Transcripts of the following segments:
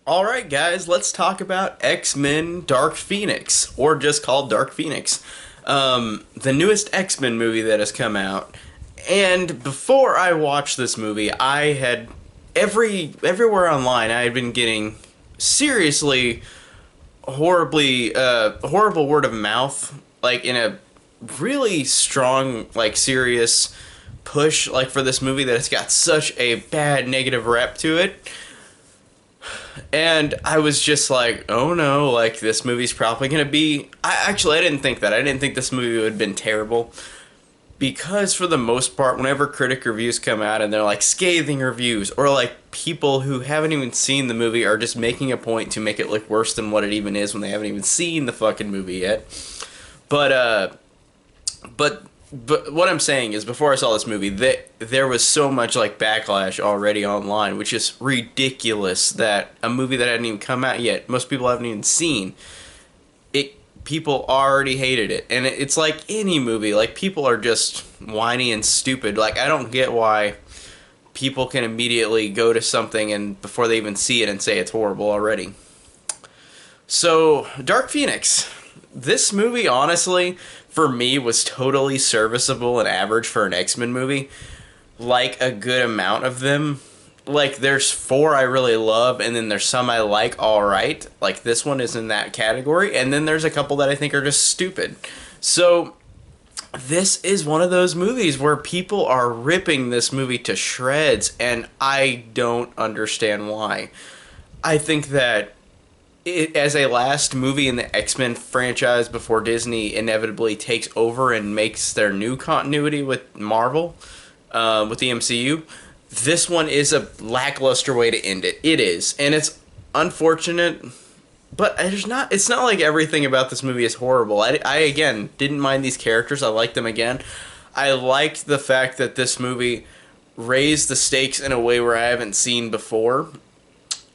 Alright, guys, let's talk about X-Men Dark Phoenix, or just called Dark Phoenix. The newest X-Men movie that has come out. And before I watched this movie, I had everywhere online I had been getting seriously horrible word of mouth, like in a really strong, like serious push like for this movie that it's got such a bad negative rep to it. And I was just like, oh no, like this movie's probably gonna be. I didn't think that. I didn't think this movie would have been terrible. Because for the most part, whenever critic reviews come out and they're like scathing reviews, or like people who haven't even seen the movie are just making a point to make it look worse than what it even is when they haven't even seen the fucking movie yet. But but what I'm saying is, before I saw this movie, there was so much like backlash already online, which is ridiculous. That a movie that hadn't even come out yet, most people haven't even seen it. People already hated it, and it's like any movie. Like, people are just whiny and stupid. Like, I don't get why people can immediately go to something and before they even see it and say it's horrible already. So, Dark Phoenix. This movie, honestly, for me, was totally serviceable and average for an X-Men movie. Like a good amount of them. Like, there's four I really love, and then there's some I like alright. Like, this one is in that category, and then there's a couple that I think are just stupid. So, this is one of those movies where people are ripping this movie to shreds, and I don't understand why. I think that as a last movie in the X-Men franchise before Disney inevitably takes over and makes their new continuity with Marvel, with the MCU, this one is a lackluster way to end it. It is, and it's unfortunate, but it's not like everything about this movie is horrible. I again didn't mind these characters. I liked them again. I liked the fact that this movie raised the stakes in a way where I haven't seen before.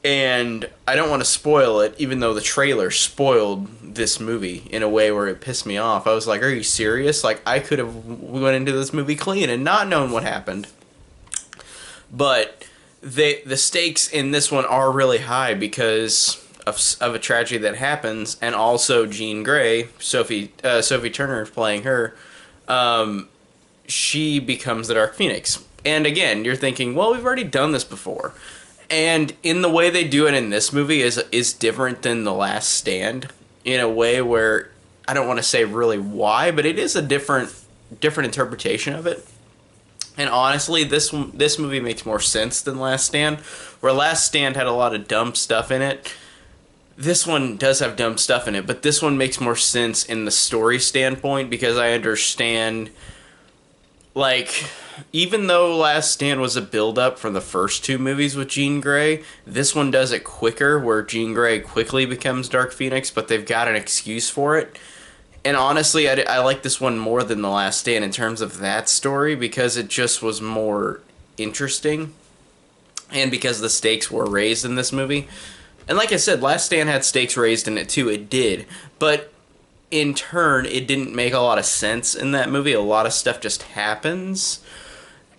And I don't want to spoil it, even though the trailer spoiled this movie in a way where it pissed me off. I was like, are you serious? Like, I could have went into this movie clean and not known what happened. But the stakes in this one are really high because of a tragedy that happens, and also Jean Grey, Sophie Turner is playing her. She becomes the Dark Phoenix. And again, you're thinking, well, we've already done this before. And in the way they do it in this movie is different than The Last Stand, in a way where I don't want to say really why, but it is a different interpretation of it. And honestly, this movie makes more sense than Last Stand, where Last Stand had a lot of dumb stuff in it. This one does have dumb stuff in it, but this one makes more sense in the story standpoint because I understand, like, even though Last Stand was a build-up from the first two movies with Jean Grey, this one does it quicker, where Jean Grey quickly becomes Dark Phoenix, but they've got an excuse for it. And honestly, I like this one more than The Last Stand in terms of that story, because it just was more interesting, and because the stakes were raised in this movie. And like I said, Last Stand had stakes raised in it too, it did. But in turn, it didn't make a lot of sense in that movie. A lot of stuff just happens.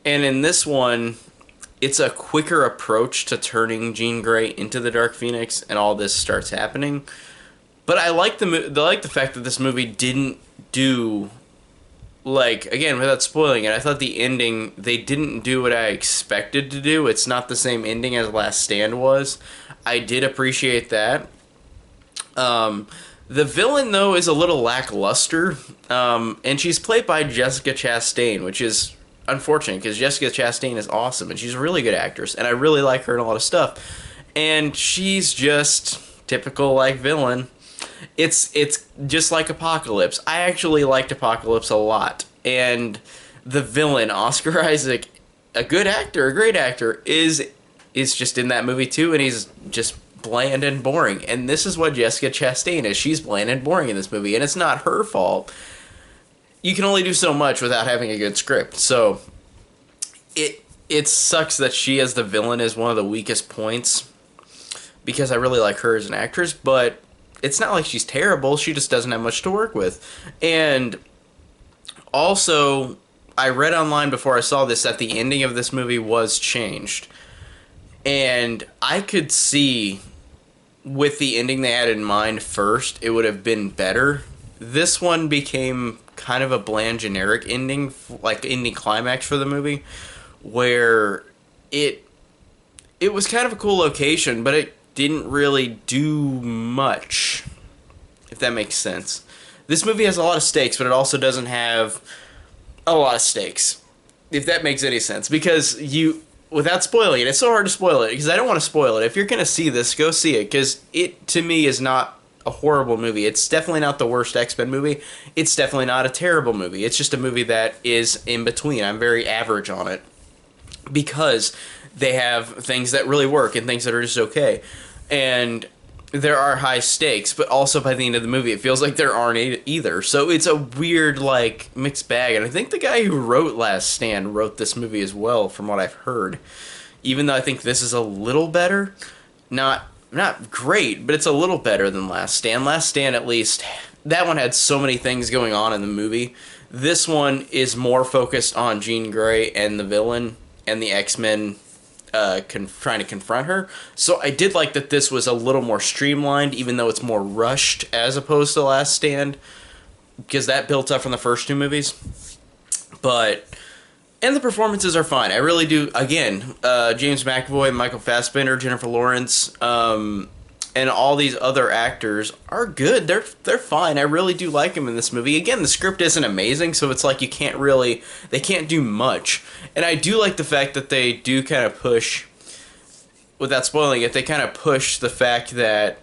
And in this one, it's a quicker approach to turning Jean Grey into the Dark Phoenix, and all this starts happening. But I like the fact that this movie didn't do, like, again, without spoiling it, I thought the ending, they didn't do what I expected to do. It's not the same ending as Last Stand was. I did appreciate that. The villain, though, is a little lackluster, and she's played by Jessica Chastain, which is unfortunate because Jessica Chastain is awesome, and she's a really good actress, and I really like her in a lot of stuff. And she's just typical, like, villain. It's just like Apocalypse. I actually liked Apocalypse a lot, and the villain, Oscar Isaac, a good actor, a great actor, is just in that movie too, and he's just bland and boring. And this is what Jessica Chastain is. She's bland and boring in this movie, and it's not her fault. You can only do so much without having a good script. So it sucks that she as the villain is one of the weakest points, because I really like her as an actress, but it's not like she's terrible. She just doesn't have much to work with. And also, I read online before I saw this that the ending of this movie was changed. And I could see with the ending they had in mind first, it would have been better. This one became kind of a bland, generic ending, like ending climax for the movie, where it it was kind of a cool location, but it didn't really do much, if that makes sense. This movie has a lot of stakes, but it also doesn't have a lot of stakes, if that makes any sense. Because without spoiling it, it's so hard to spoil it, because I don't want to spoil it. If you're going to see this, go see it, because it, to me, is not a horrible movie. It's definitely not the worst X-Men movie. It's definitely not a terrible movie. It's just a movie that is in between. I'm very average on it, because they have things that really work and things that are just okay. And there are high stakes, but also by the end of the movie, it feels like there aren't either. So it's a weird, like, mixed bag. And I think the guy who wrote Last Stand wrote this movie as well, from what I've heard. Even though I think this is a little better. Not great, but it's a little better than Last Stand. Last Stand, at least, that one had so many things going on in the movie. This one is more focused on Jean Grey and the villain and the X-Men trying to confront her. So I did like that this was a little more streamlined, even though it's more rushed as opposed to Last Stand, because that built up from the first two movies. And the performances are fine. I really do. Again, James McAvoy, Michael Fassbender, Jennifer Lawrence, and all these other actors are good. They're fine. I really do like them in this movie. Again, the script isn't amazing, so it's like they can't do much. And I do like the fact that they do kind of push, without spoiling it, they kind of push the fact that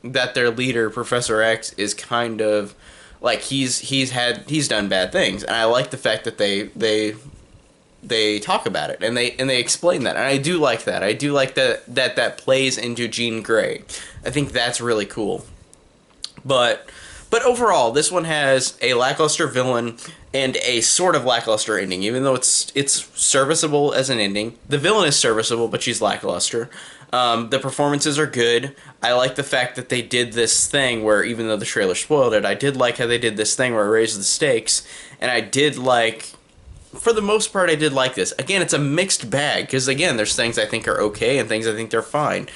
their leader, Professor X, is kind of like he's done bad things. And I like the fact that they talk about it and they explain that, and I do like that. I do like that plays into Jean Grey. I think that's really cool. But overall, this one has a lackluster villain and a sort of lackluster ending. Even though it's serviceable as an ending, the villain is serviceable, but she's lackluster. The performances are good. I like the fact that they did this thing where, even though the trailer spoiled it, I did like how they did this thing where it raised the stakes, and I did like. For the most part, I did like this. Again, it's a mixed bag, because, again, there's things I think are okay and things I think they're fine.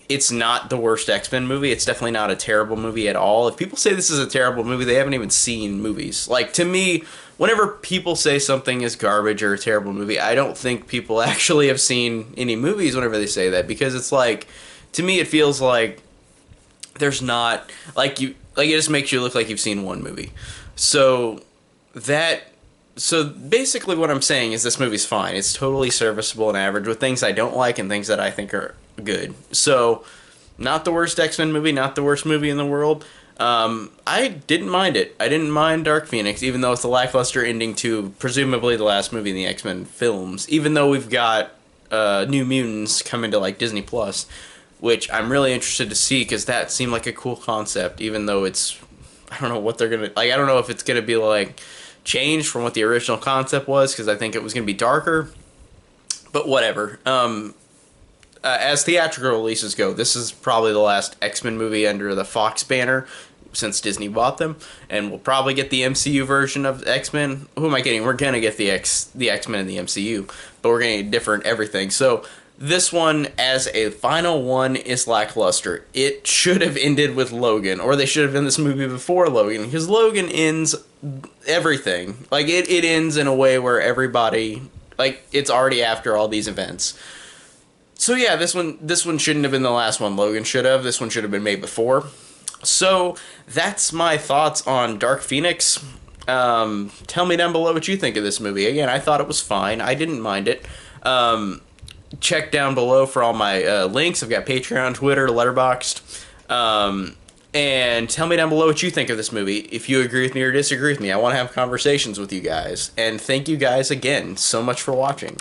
It's not the worst X-Men movie. It's definitely not a terrible movie at all. If people say this is a terrible movie, they haven't even seen movies. Like, to me, whenever people say something is garbage or a terrible movie, I don't think people actually have seen any movies whenever they say that, because it's like, to me, it feels like there's not, like, it just makes you look like you've seen one movie. So basically what I'm saying is this movie's fine. It's totally serviceable and average, with things I don't like and things that I think are good. So, not the worst X-Men movie, not the worst movie in the world. I didn't mind it. I didn't mind Dark Phoenix, even though it's a lackluster ending to presumably the last movie in the X-Men films. Even though we've got New Mutants coming to, like, Disney Plus, which I'm really interested to see, because that seemed like a cool concept, even though it's, I don't know what they're gonna, like, I don't know if it's gonna be, like, changed from what the original concept was, because I think it was going to be darker, but whatever. As theatrical releases go, this is probably the last X-Men movie under the Fox banner since Disney bought them, and we'll probably get the MCU version of X-Men. Who am I kidding? We're going to get the X-Men in the MCU, but we're going to get different everything. So this one, as a final one, is lackluster. It should have ended with Logan, or they should have done this movie before Logan, because Logan ends everything. Like, it ends in a way where everybody, like, it's already after all these events. So yeah, this one shouldn't have been the last one. Logan should have. This one should have been made before. So that's my thoughts on Dark Phoenix. Tell me down below what you think of this movie. Again, I thought it was fine. I didn't mind it. Check down below for all my links. I've got Patreon, Twitter, Letterboxd. And tell me down below what you think of this movie. If you agree with me or disagree with me. I want to have conversations with you guys. And thank you guys again so much for watching.